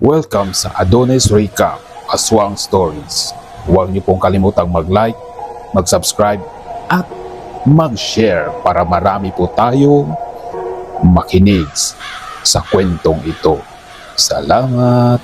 Welcome sa Adonis Recap, Aswang Stories. Huwag niyo pong kalimutang mag-like, mag-subscribe at mag-share para marami po tayong makinig sa kwentong ito. Salamat!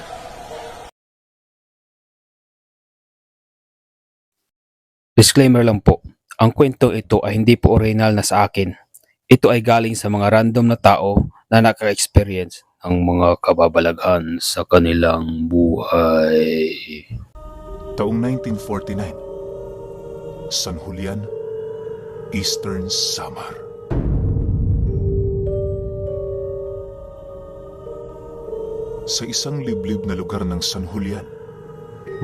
Disclaimer lang po, ang kwentong ito ay hindi po original na sa akin. Ito ay galing sa mga random na tao na naka-experience ng mga kababalaghan sa kanilang buhay. Taong 1949, San Julian, Eastern Samar. Sa isang liblib na lugar ng San Julian,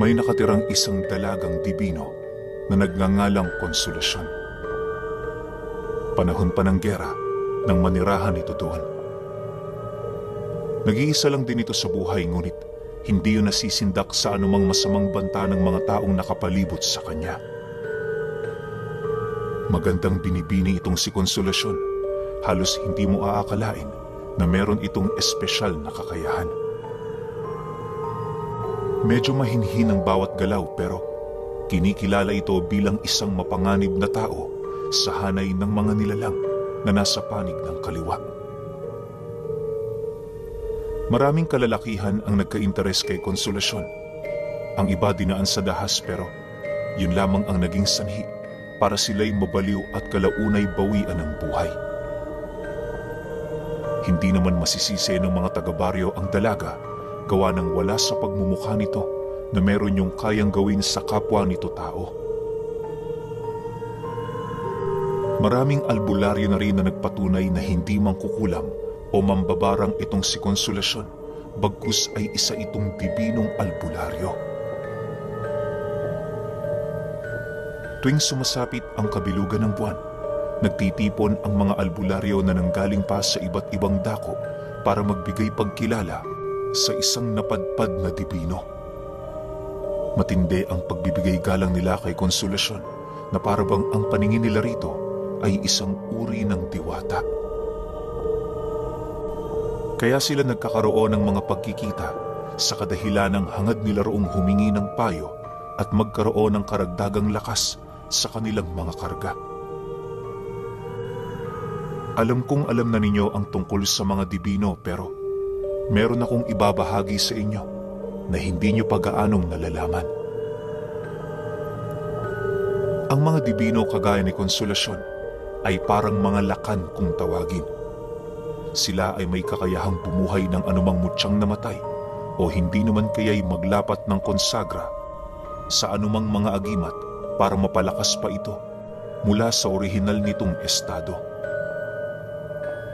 may nakatirang isang dalagang dibino na nagngangalang Konsolasyon. Panahon pa ng giyera nang manirahan ito doon. Nag-iisa lang din ito sa buhay, ngunit hindi yun nasisindak sa anumang masamang banta ng mga taong nakapalibot sa kanya. Magandang binibini itong si Konsolasyon. Halos hindi mo aakalain na meron itong espesyal na kakayahan. Medyo mahinhin ang bawat galaw, pero kinikilala ito bilang isang mapanganib na tao sa hanay ng mga nilalang na nasa panig ng kaliwa. Maraming kalalakihan ang nagka-interes kay Konsolasyon. Ang iba dinaan sa dahas, pero yun lamang ang naging sanhi para sila'y mabaliw at kalaunay bawian ng buhay. Hindi naman masisisi ng mga taga-baryo ang dalaga, gawa ng wala sa pagmumukha nito na meron yung kayang gawin sa kapwa nito tao. Maraming albularyo na rin na nagpatunay na hindi mangkukulam o mambabarang itong si Konsolasyon, bagkus ay isa itong dibinong albularyo. Tuwing sumasapit ang kabilugan ng buwan, nagtitipon ang mga albularyo na nanggaling pa sa iba't ibang dako para magbigay pagkilala sa isang napadpad na dibino. Matindi ang pagbibigay galang nila kay Konsolasyon, na parabang ang paningin nila rito ay isang uri ng diwata. Kaya sila nagkakaroon ng mga pagkikita sa kadahilan ng hangad nila roong humingi ng payo at magkaroon ng karagdagang lakas sa kanilang mga karga. Alam kong alam na ninyo ang tungkol sa mga dibino, pero meron akong ibabahagi sa inyo na hindi nyo pa gaanong nalalaman. Ang mga dibino kagaya ni Konsolasyon ay parang mga lakan kung tawagin. Sila ay may kakayahang bumuhay ng anumang mutyang namatay o hindi naman kaya'y maglapat ng konsagra sa anumang mga agimat para mapalakas pa ito mula sa orihinal nitong estado.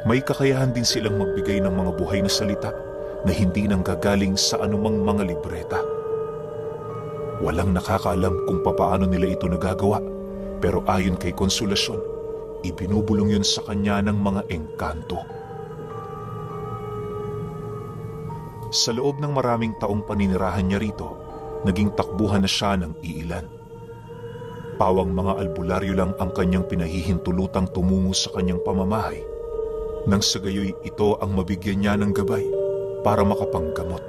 May kakayahan din silang magbigay ng mga buhay na salita na hindi nanggagaling sa anumang mga libreta. Walang nakakaalam kung papaano nila ito nagagawa, pero ayon kay Konsolasyon, ibinubulong yun sa kanya ng mga engkanto. Sa loob ng maraming taong paninirahan niya rito, naging takbuhan na siya ng iilan. Pawang mga albularyo lang ang kanyang pinahihintulutang tumungo sa kanyang pamamahay, nang sa gayoy ito ang mabigyan niya ng gabay para makapanggamot.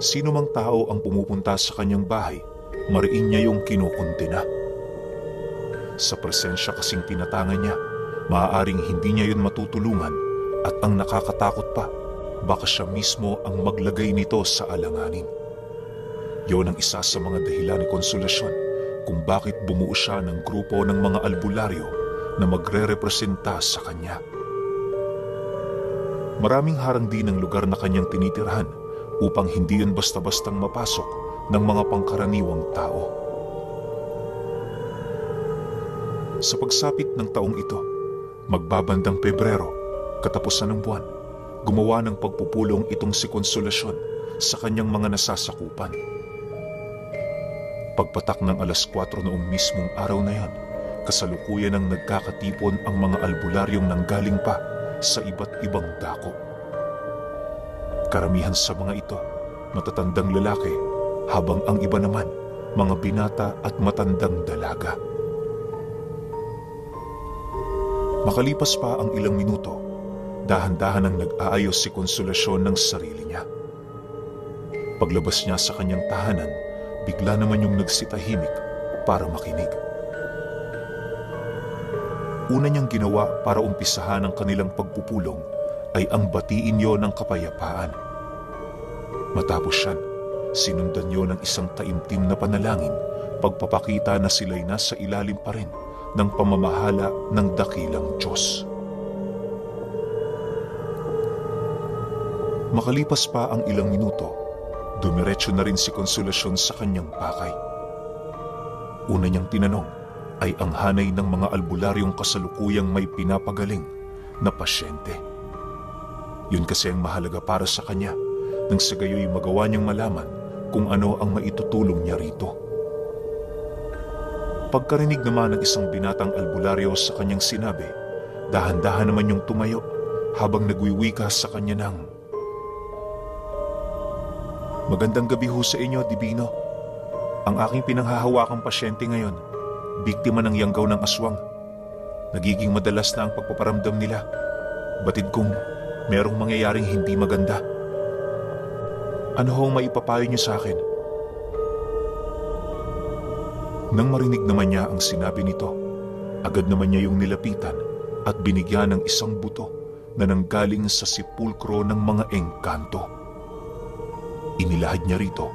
Sino mang tao ang pumupunta sa kanyang bahay, mariin niya yung kinukuntina. Sa presensya kasing tinatangan niya, maaaring hindi niya yun matutulungan, at ang nakakatakot pa, baka siya mismo ang maglagay nito sa alanganin. Yon ang isa sa mga dahilan ni Konsolasyon kung bakit bumuo siya ng grupo ng mga albularyo na magre-representa sa kanya. Maraming harang din ang lugar na kanyang tinitirhan upang hindi yun basta-bastang mapasok ng mga pangkaraniwang tao. Sa pagsapit ng taong ito, magbabandang Pebrero, katapusan ng buwan, gumawa ng pagpupulong itong si Konsolasyon sa kanyang mga nasasakupan. Pagpatak ng alas 4 noong mismong araw na yon, kasalukuyan ang nagkakatipon ang mga albularyong nanggaling pa sa iba't ibang dako. Karamihan sa mga ito, matatandang lalaki, habang ang iba naman, mga binata at matandang dalaga. Makalipas pa ang ilang minuto, dahan-dahan ang nag-aayos si Konsolasyon ng sarili niya. Paglabas niya sa kanyang tahanan, bigla naman yung nagsitahimik para makinig. Una niyang ginawa para umpisahan ang kanilang pagpupulong ay ang batiin yon ng kapayapaan. Matapos yan, sinundan niyo ng isang taimtim na panalangin, pagpapakita na sila'y nasa ilalim pa rin ng pamamahala ng dakilang Diyos. Makalipas pa ang ilang minuto, dumiretso na rin si Konsolasyon sa kanyang pakay. Una niyang tinanong ay ang hanay ng mga albularyong kasalukuyang may pinapagaling na pasyente. Yun kasi ang mahalaga para sa kanya, nang sa gayoy magawa niyang malaman kung ano ang maitutulong niya rito. Pagkarinig naman ng isang binatang albularyo sa kanyang sinabi, dahan-dahan naman yung tumayo habang nagwiwika sa kanya ng, "Magandang gabi ho sa inyo, Dibino. Ang aking pinanghahawakang pasyente ngayon, biktima ng yanggaw ng aswang. Nagiging madalas na ang pagpaparamdam nila. Batid kong merong mangyayaring hindi maganda. Ano hong maipapayo niyo sa akin?" Nang marinig naman niya ang sinabi nito, agad naman niya yung nilapitan at binigyan ng isang buto na nanggaling sa sepulkro ng mga engkanto. Inilahad niya rito,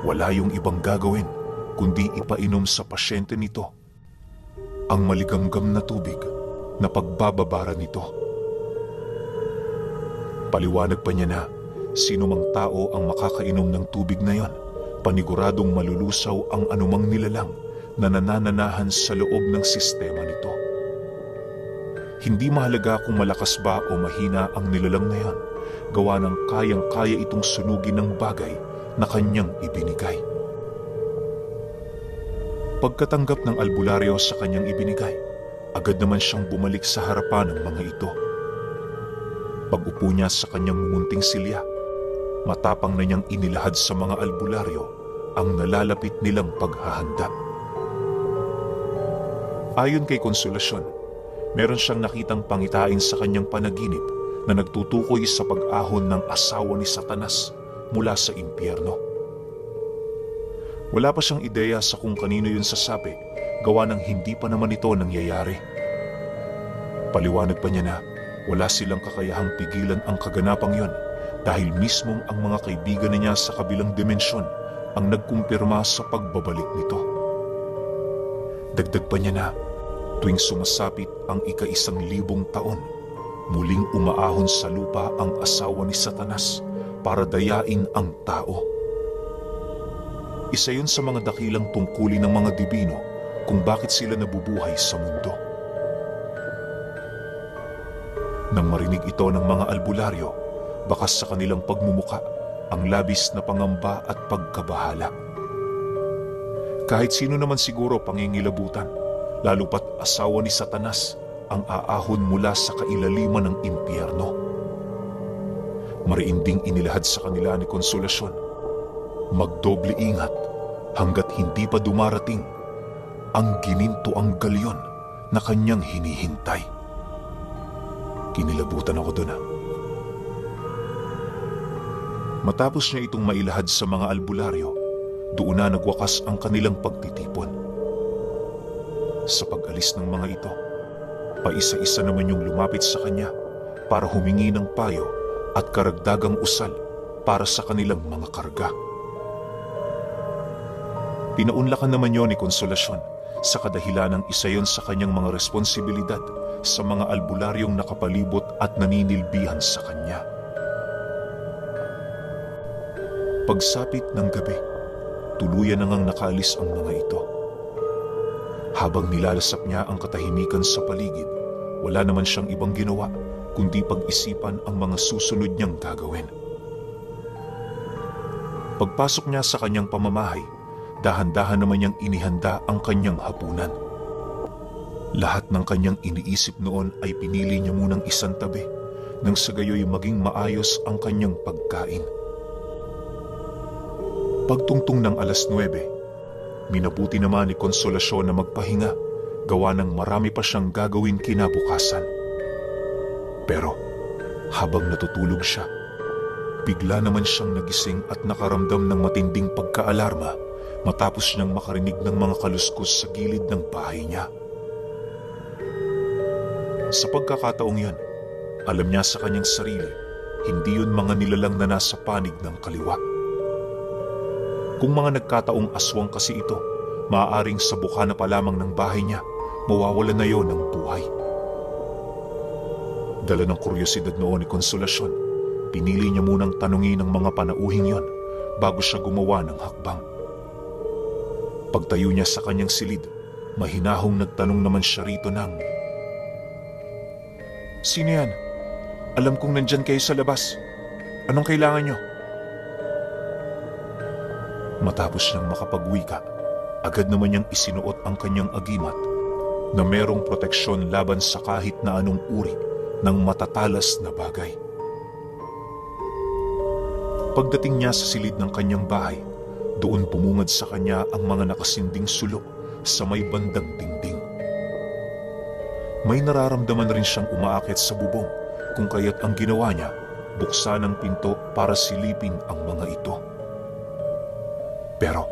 wala yung ibang gagawin kundi ipainom sa pasyente nito ang maligamgam na tubig na pagbababara nito. Paliwanag pa niya na sino mang tao ang makakainom ng tubig na yon, paniguradong malulusaw ang anumang nilalang na nanananahan sa loob ng sistema nito. Hindi mahalaga kung malakas ba o mahina ang nilalang na yan, gawa ng kayang-kaya itong sunugin ng bagay na kanyang ibinigay. Pagkatanggap ng albularyo sa kanyang ibinigay, agad naman siyang bumalik sa harapan ng mga ito. Pag-upo niya sa kanyang munting silya, matapang na niyang inilahad sa mga albularyo ang nalalapit nilang paghahanda. Ayon kay Konsolasyon, meron siyang nakitang pangitain sa kanyang panaginip na nagtutukoy sa pag-ahon ng asawa ni Satanas mula sa impyerno. Wala pa siyang ideya sa kung kanino yun sasabi, gawa ng hindi pa naman ito nangyayari. Paliwanag pa niya na wala silang kakayahang pigilan ang kaganapang yon dahil mismong ang mga kaibigan niya sa kabilang dimensyon ang nagkumpirma sa pagbabalik nito. Dagdag pa niya na tuwing sumasapit ang ika-1,000 taon, muling umaahon sa lupa ang asawa ni Satanas para dayain ang tao. Isa yun sa mga dakilang tungkulin ng mga Dibino kung bakit sila nabubuhay sa mundo. Nang marinig ito ng mga albularyo, bakas sa kanilang pagmumuka ang labis na pangamba at pagkabahala. Kahit sino naman siguro pangingilabutan, lalo pat asawa ni Satanas ang aahon mula sa kailaliman ng impyerno. Mariinding inilahad sa kanila ni Konsolasyon, magdoble ingat hanggat hindi pa dumarating ang ginintoang galyon na kanyang hinihintay. Kinilabutan ako doon. Matapos niya itong mailahad sa mga albularyo, doon na nagwakas ang kanilang pagtitipon. Sa pag-alis ng mga ito, paisa-isa naman yung lumapit sa kanya para humingi ng payo at karagdagang usal para sa kanilang mga karga. Pinaunlakan naman yon ni Konsolasyon sa kadahilan ng isa yon sa kanyang mga responsibilidad sa mga albularyong nakapalibot at naninilbihan sa kanya. Pagsapit ng gabi, tuluyan na ngang nakaalis ang mga ito. Habang nilalasap niya ang katahimikan sa paligid, wala naman siyang ibang ginawa kundi pag-isipan ang mga susunod niyang gagawin. Pagpasok niya sa kanyang pamamahay, dahan-dahan naman niyang inihanda ang kanyang hapunan. Lahat ng kanyang iniisip noon ay pinili niya munang isang tabi nang sa gayoy maging maayos ang kanyang pagkain. Pagtungtong ng 9:00, minabuti naman ni Konsolasyon na magpahinga, gawa ng marami pa siyang gagawin kinabukasan. Pero Habang natutulog siya, bigla naman siyang nagising at nakaramdam ng matinding pagkaalarma matapos niyang makarinig ng mga kaluskos sa gilid ng bahay niya. Sa pagkakataong yan, alam niya sa kanyang sarili, hindi yun mga nilalang na nasa panig ng kaliwa. Kung mga nagkataong aswang kasi ito, maaaring sa bukana pa lamang ng bahay niya, mawawalan na yon ng buhay. Dala ng kuryosidad noon ni Konsolasyon, pinili niya munang tanungin ang mga panauhing yon bago siya gumawa ng hakbang. Pagtayo niya sa kanyang silid, mahinahong nagtanong naman siya rito ng, "Sino yan? Alam kong nandyan kayo sa labas. Anong kailangan niyo?" Matapos niyang makapagwika, agad naman niyang isinuot ang kanyang agimat na merong proteksyon laban sa kahit na anong uri ng matatalas na bagay. Pagdating niya sa silid ng kanyang bahay, doon bumungad sa kanya ang mga nakasinding sulok sa may bandang dingding. May nararamdaman rin siyang umaakit sa bubong, kung kaya't ang ginawa niya, buksan ang pinto para silipin ang mga ito. Pero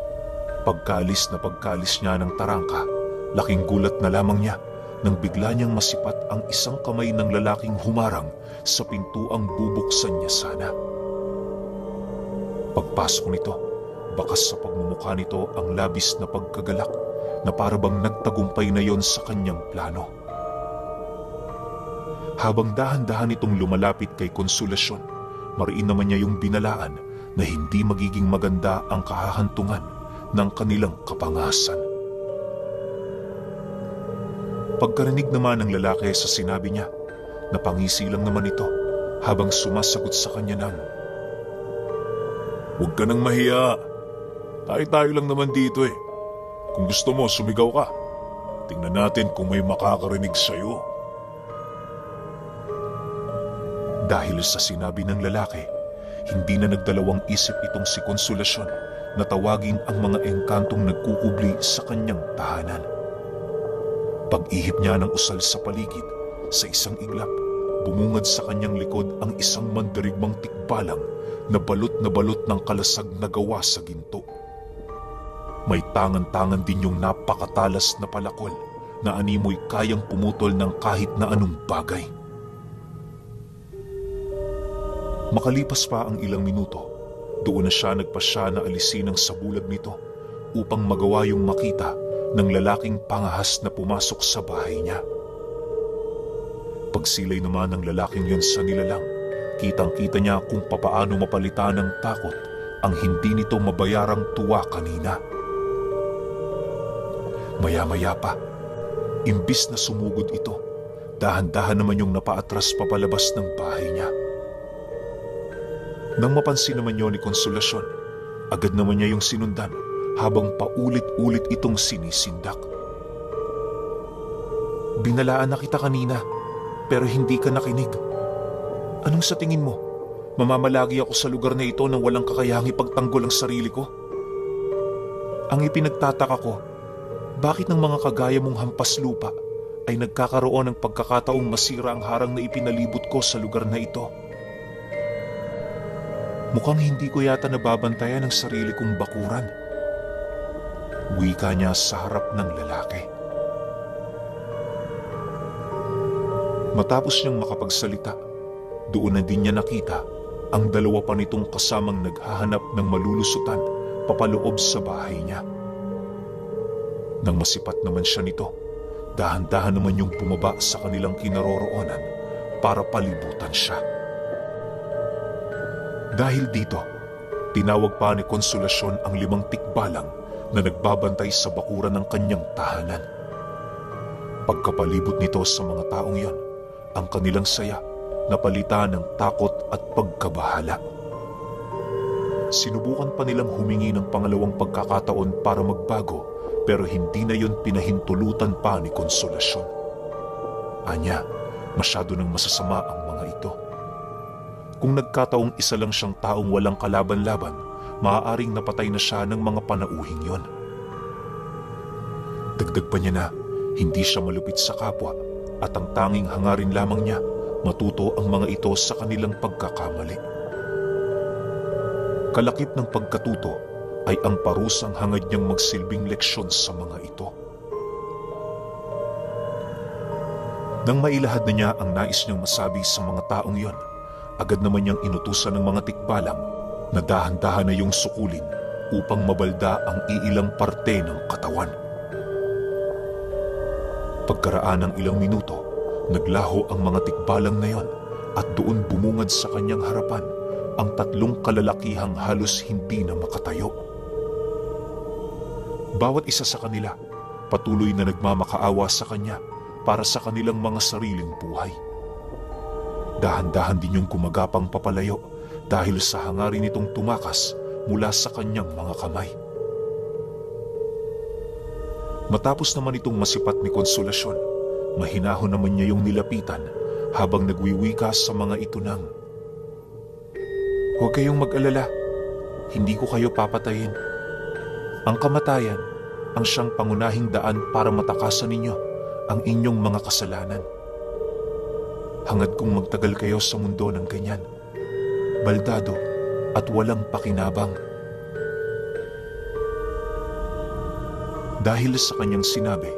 pagkaalis niya ng tarangka, laking gulat na lamang niya nang bigla niyang masipat ang isang kamay ng lalaking humarang sa pintuang bubuksan niya sana. Pagpasok nito, bakas sa pagmumukha nito ang labis na pagkagalak na parabang nagtagumpay na yon sa kanyang plano. Habang dahan-dahan itong lumalapit kay Konsolasyon, mariin naman niya yung binalaan na hindi magiging maganda ang kahahantungan ng kanilang kapangasan. Pagkarinig naman ng lalaki sa sinabi niya, napangisi lang naman ito habang sumasagot sa kanya ng, "Huwag ka nang mahiya. Tayo lang naman dito eh. Kung gusto mo, sumigaw ka. Tingnan natin kung may makakarinig sa'yo." Dahil sa sinabi ng lalaki, hindi na nagdalawang isip itong si Konsolasyon na tawagin ang mga engkantong nagkukubli sa kanyang tahanan. Pag-ihip niya ng usal sa paligid, sa isang iglap, bumungad sa kanyang likod ang isang mandirigmang tikbalang na balot ng kalasag na gawa sa ginto. May tangan-tangan din yung napakatalas na palakol na animoy kayang pumutol ng kahit na anong bagay. Makalipas pa ang ilang minuto, doon na siya nagpasya na alisin ang sabulag nito upang magawa yung makita ng lalaking pangahas na pumasok sa bahay niya. Pagsilay naman ng lalaking yun sa nilalang, kitang-kita niya kung papaano mapalitan ng takot ang hindi nito mabayarang tuwa kanina. Maya-maya pa, imbis na sumugod ito, dahan-dahan naman yung napaatras papalabas ng bahay niya. Nang mapansin naman yun ni Konsolasyon, agad naman niya yung sinundan habang paulit-ulit itong sinisindak. "Binalaan na kita kanina, pero hindi ka nakinig. Anong sa tingin mo? Mamamalagi ako sa lugar na ito nang walang kakayahang ipagtanggol ang sarili ko? Ang ipinagtataka ko, bakit ng mga kagaya mong hampas lupa ay nagkakaroon ng pagkakataong masira ang harang na ipinalibot ko sa lugar na ito? Mukhang hindi ko yata nababantayan ang sarili kong bakuran." Wika niya sa harap ng lalaki. Matapos niyang makapagsalita, doon na din niya nakita ang dalawa pa nitong kasamang naghahanap ng malulusutan papaloob sa bahay niya. Nang masipat naman siya nito, dahan-dahan naman yung bumaba sa kanilang kinaroroonan para palibutan siya. Dahil dito, tinawag pa ni Konsolasyon ang 5 tikbalang na nagbabantay sa bakuran ng kanyang tahanan. Pagkapalibot nito sa mga taong yon, ang kanilang saya napalitan ng takot at pagkabahala. Sinubukan pa nilang humingi ng pangalawang pagkakataon para magbago, pero hindi na yon pinahintulutan pa ni Konsolasyon. Anya, masyado nang masasama ang mga ito. Kung nagkataong isa lang siyang taong walang kalaban-laban, maaaring napatay na siya ng mga panauhing yon. Dagdag pa niya na hindi siya malupit sa kapwa at ang tanging hangarin lamang niya matuto ang mga ito sa kanilang pagkakamali. Kalakip ng pagkatuto ay ang parusang hangad niyang magsilbing leksyon sa mga ito. Nang mailahad na niya ang nais niyang masabi sa mga taong yon, agad naman niyang inutusan ng mga tikbalang na dahan-dahan na yung sukulin upang mabalda ang iilang parte ng katawan. Pagkaraan ng ilang minuto, naglaho ang mga tikbalang na yon at doon bumungad sa kanyang harapan ang 3 kalalakihang halos hindi na makatayo. Bawat isa sa kanila patuloy na nagmamakaawa sa kanya para sa kanilang mga sariling buhay. Dahan-dahan din yung gumagapang papalayo dahil sa hangarin nitong tumakas mula sa kanyang mga kamay. Matapos naman itong masipat ni Konsolasyon, mahinahon naman niya yung nilapitan habang nagwiwika sa mga ito ng, "Huwag kayong mag-alala, hindi ko kayo papatayin. Ang kamatayan ang siyang pangunahing daan para matakasan ninyo ang inyong mga kasalanan. Hangad kong magtagal kayo sa mundo ng ganyan, baldado at walang pakinabang." Dahil sa kanyang sinabi,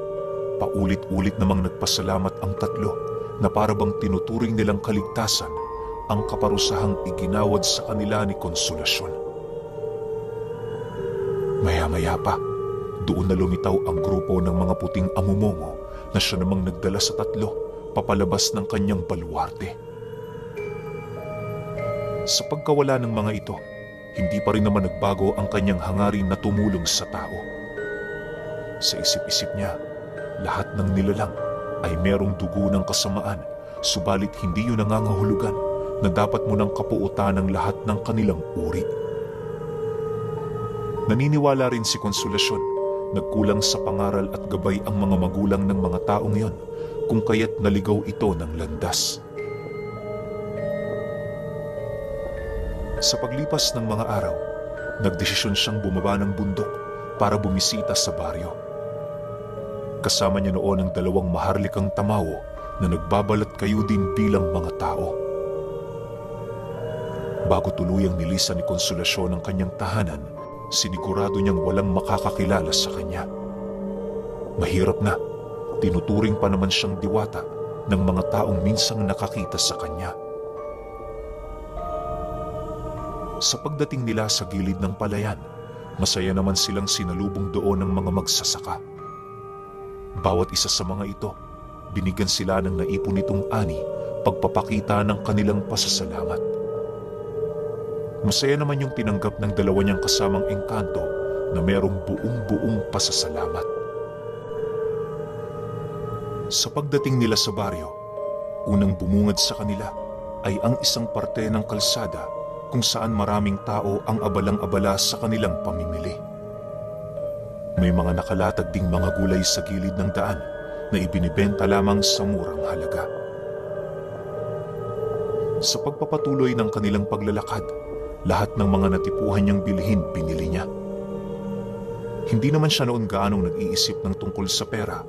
paulit-ulit namang nagpasalamat ang 3 na parabang tinuturing nilang kaligtasan ang kaparusahang iginawad sa kanila ni Konsolasyon. Maya-maya pa, doon na lumitaw ang grupo ng mga puting amumongo na siya namang nagdala sa 3 papalabas ng kanyang baluarte. Sa pagkawala ng mga ito, hindi pa rin naman nagbago ang kanyang hangarin na tumulong sa tao. Sa isip-isip niya, lahat ng nilalang ay merong dugo ng kasamaan, subalit hindi yun nangangahulugan na dapat mo nang kapuutan ng lahat ng kanilang uri. Naniniwala rin si Konsolasyon, nagkulang sa pangaral at gabay ang mga magulang ng mga taong yon, kung kaya't naligaw ito ng landas. Sa paglipas ng mga araw, nagdesisyon siyang bumaba ng bundok para bumisita sa baryo. Kasama niya noon ang 2 maharlikang tamawo na nagbabalat kayo din bilang mga tao. Bago tuluyang nilisan ni Konsolasyon ang kanyang tahanan, sinigurado niyang walang makakakilala sa kanya. Mahirap na, tinuturing pa naman siyang diwata ng mga taong minsang nakakita sa kanya. Sa pagdating nila sa gilid ng palayan, masaya naman silang sinalubong doon ng mga magsasaka. Bawat isa sa mga ito, binigyan sila ng naipon nitong ani, pagpapakita ng kanilang pasasalamat. Masaya naman yung tinanggap ng 2 niyang kasamang engkanto na merong buong-buong pasasalamat. Sa pagdating nila sa baryo, unang bumungad sa kanila ay ang isang parte ng kalsada kung saan maraming tao ang abalang-abala sa kanilang pamimili. May mga nakalatag ding mga gulay sa gilid ng daan na ibinibenta lamang sa murang halaga. Sa pagpapatuloy ng kanilang paglalakad, lahat ng mga natipuhan niyang bilhin pinili niya. Hindi naman siya noon gaanong nag-iisip ng tungkol sa pera,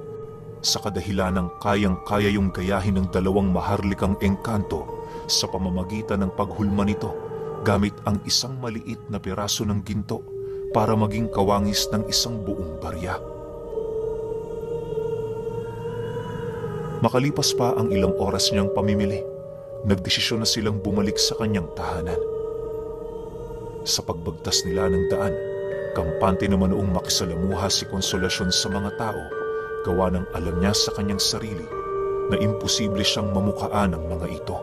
sa kadahilan ng kayang-kaya yung gayahin ng 2 maharlikang engkanto sa pamamagitan ng paghulma nito gamit ang isang maliit na piraso ng ginto para maging kawangis ng isang buong barya. Makalipas pa ang ilang oras niyang pamimili, nagdesisyon na silang bumalik sa kanyang tahanan. Sa pagbagtas nila ng daan, kampante naman noong makisalamuha si Konsolasyon sa mga tao, gawa ng alam niya sa kanyang sarili na imposible siyang mamukhaan ng mga ito.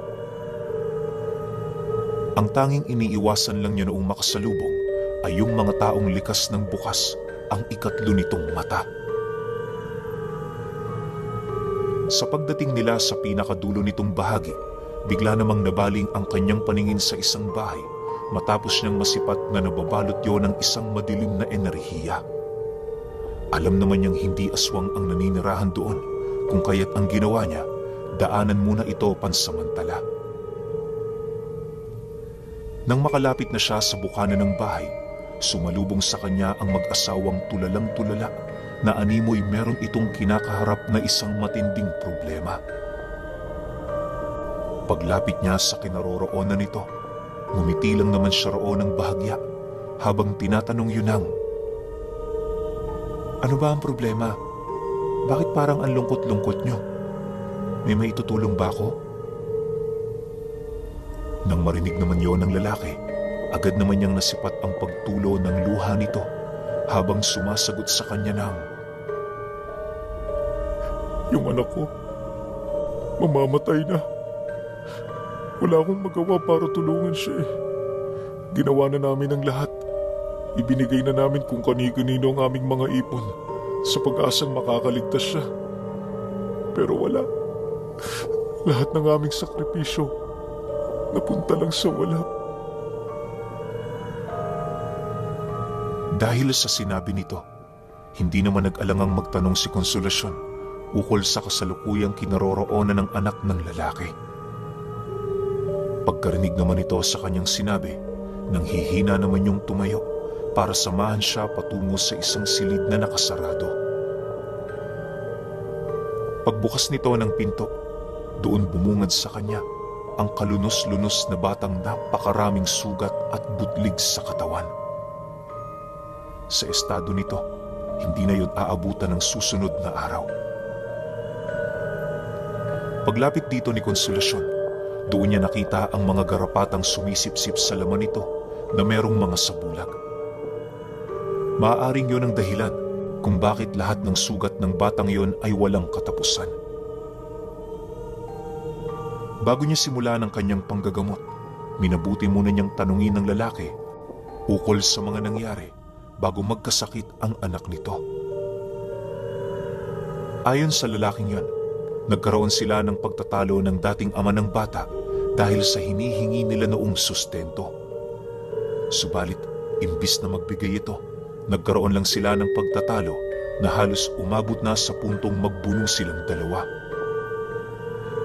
Ang tanging iniiwasan lang niya noong makasalubong ay yung mga taong likas ng bukas ang 3 nitong mata. Sa pagdating nila sa pinakadulo nitong bahagi, bigla namang nabaling ang kanyang paningin sa isang bahay matapos niyang masipat na nababalot yon ng isang madilim na enerhiya. Alam naman niyang hindi aswang ang naninirahan doon, kung kaya't ang ginawa niya, daanan muna ito pansamantala. Nang makalapit na siya sa bukana ng bahay, sumalubong sa kanya ang mag-asawang tulalang-tulala na animoy meron itong kinakaharap na isang matinding problema. Paglapit niya sa kinaroroonan nito, ngumiti lang naman siya roon ng bahagya habang tinatanong Yunang, "Ano ba ang problema? Bakit parang ang lungkot-lungkot niyo? May maitutulong ba ako?" Nang marinig naman yon ng lalaki, agad naman niyang nasipat ang pagtulo ng luha nito habang sumasagot sa kanya ng, "Yung anak ko, mamamatay na. Wala akong magawa para tulungan siya eh. Ginawa na namin ang lahat. Ibinigay na namin kung kani-kanino ang aming mga ipon sa pag-asang makakaligtas siya. Pero wala. Lahat ng aming sakripisyo napunta lang sa wala." Dahil sa sinabi nito, hindi naman nag-alangang magtanong si Konsolasyon ukol sa kasalukuyang kinaroroonan ng anak ng lalaki. Pagkarinig naman ito sa kanyang sinabi, nang hihina naman yung tumayo para samahan siya patungo sa isang silid na nakasarado. Pagbukas nito ng pinto, doon bumungad sa kanya ang kalunos-lunos na batang napakaraming sugat at butlig sa katawan. Sa estado nito, hindi na yun aabutan ng susunod na araw. Paglapit dito ni Konsolasyon, doon niya nakita ang mga garapatang sumisipsip sa laman nito na merong mga sabulag. Maaaring yun ang dahilan kung bakit lahat ng sugat ng batang yon ay walang katapusan. Bago niya simula ng kanyang panggagamot, minabuti muna niyang tanungin ng lalaki ukol sa mga nangyari bago magkasakit ang anak nito. Ayon sa lalaking yon, nagkaroon sila ng pagtatalo ng dating ama ng bata dahil sa hinihingi nila noong sustento. Subalit, imbis na magbigay ito, nagkaroon lang sila ng pagtatalo na halos umabot na sa puntong magbuno silang dalawa.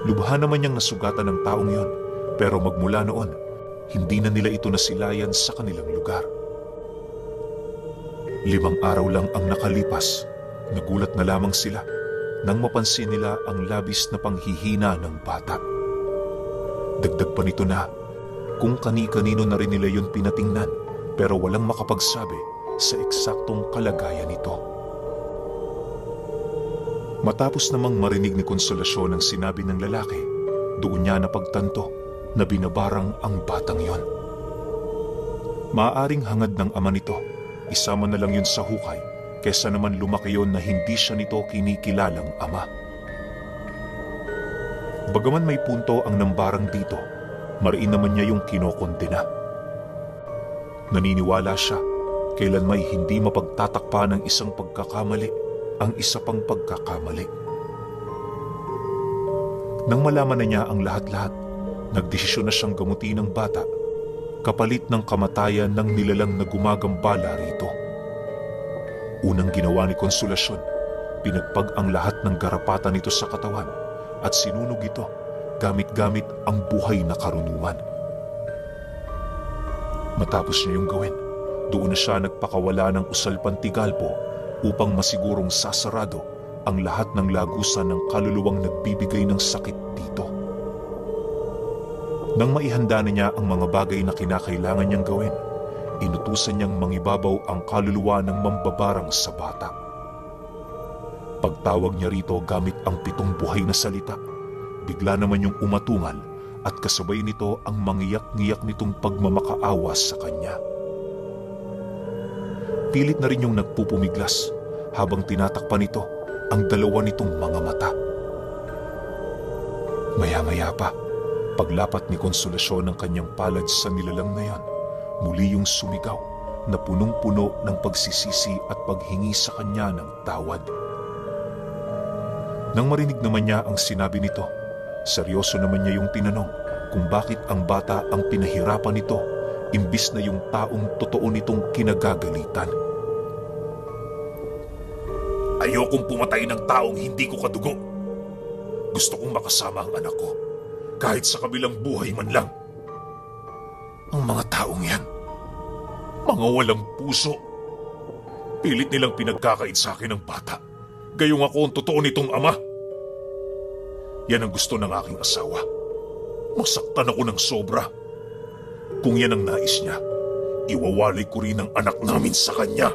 Lubha naman niyang nasugatan ng taong yon, pero magmula noon, hindi na nila ito nasilayan sa kanilang lugar. 5 araw lang ang nakalipas, nagulat na lamang sila nang mapansin nila ang labis na panghihina ng bata. Dagdag pa nito na kung kani-kanino na rin nila yun pinatingnan pero walang makapagsabi sa eksaktong kalagayan nito. Matapos namang marinig ni Konsolasyon ang sinabi ng lalaki, doon niya napagtanto na binabarang ang batang yon. Maaaring hangad ng ama nito, isama na lang yun sa hukay kesa naman lumaki yon na hindi siya nito kinikilalang ama. Bagaman may punto ang nambarang dito, mariin naman niya yung kinokondena. Naniniwala siya, kailan may hindi mapagtatakpa ng isang pagkakamali ang isa pang pagkakamali. Nang malaman na niya ang lahat-lahat, nagdesisyon na siyang gamutin ang bata, kapalit ng kamatayan ng nilalang na gumagambala rito. Unang ginawa ni Konsolasyon, pinagpag ang lahat ng garapatan nito sa katawan at sinunog ito gamit-gamit ang buhay na karunungan. Matapos niya yung gawin, doon na siya nagpakawala ng usal-pantigalpo upang masigurong sasarado ang lahat ng lagusan ng kaluluwang nagbibigay ng sakit dito. Nang maihanda na niya ang mga bagay na kinakailangan niyang gawin, inutusan niyang mangibabaw ang kaluluwa ng mambabarang sa bata. Pagtawag niya rito gamit ang 7 buhay na salita, bigla naman yung umatungal at kasabay nito ang mangiyak-ngiyak nitong pagmamakaawa sa kanya. Pilit na rin yung nagpupumiglas habang tinatakpan nito ang 2 nitong mga mata. Maya-maya pa, paglapat ni Konsolasyon ng kanyang palad sa nilalang na yan, muli yung sumigaw na punong-puno ng pagsisisi at paghingi sa kanya ng tawad. Nang marinig naman niya ang sinabi nito, seryoso naman niya yung tinanong kung bakit ang bata ang pinahirapan nito imbis na yung taong totoo nitong kinagagalitan. "Ayokong pumatay ng taong hindi ko kadugo. Gusto kong makasama ang anak ko, kahit sa kabilang buhay man lang. Ang mga taong yan, mga walang puso. Pilit nilang pinagkakait sa akin ng bata, gayong ako ang totoo nitong ama. Yan ang gusto ng aking asawa. Masaktan ako ng sobra. Kung yan ang nais niya, iwawalay ko rin ang anak namin sa kanya.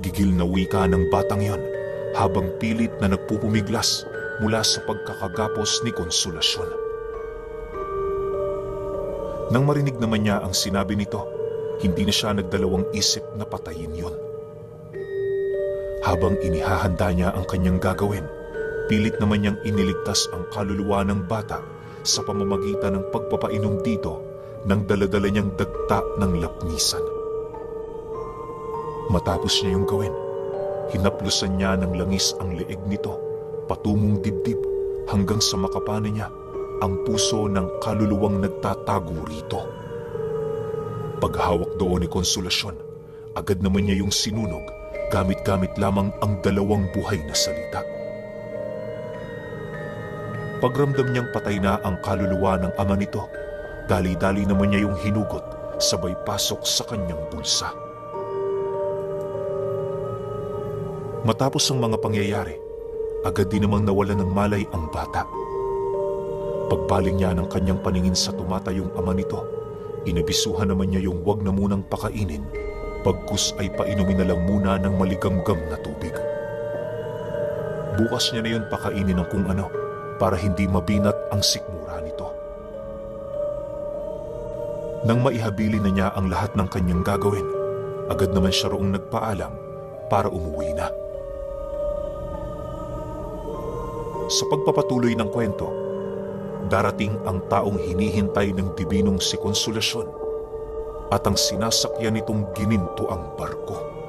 Gigil na wika ng batang yon habang pilit na nagpupumiglas mula sa pagkakagapos ni Konsolasyon. Nang marinig naman niya ang sinabi nito, hindi na siya nagdalawang isip na patayin yon. Habang inihahanda niya ang kanyang gagawin, pilit naman niyang iniligtas ang kaluluwa ng bata sa pamamagitan ng pagpapainom dito ng daladala niyang dagta ng lapnisan. Matapos niya yung gawin, hinaplusan niya ng langis ang leeg nito patungong dibdib hanggang sa makapana niya ang puso ng kaluluwang nagtatago rito. Paghawak doon ni Konsolasyon, agad naman niya yung sinunog gamit-gamit lamang ang dalawang buhay na salita. Pagramdam niyang patay na ang kaluluwa ng ama nito, dali-dali naman niya yung hinugot sabay pasok sa kanyang bulsa. Matapos ang mga pangyayari, agad din namang nawala ng malay ang bata. Pagbaling niya ng kanyang paningin sa tumatayong ama nito, inabisuhan naman niya yung wag na munang pakainin, pagkus ay painumin na lang muna ng maligamgam na tubig. Bukas niya na yun pakainin ng kung ano para hindi mabinat ang sikmura nito. Nang maihabili na niya ang lahat ng kanyang gagawin, agad naman siya roong nagpaalam para umuwi na. Sa pagpapatuloy ng kwento, darating ang taong hinihintay ng dibinong si Konsolasyon at ang sinasakyan nitong gininto ang barko.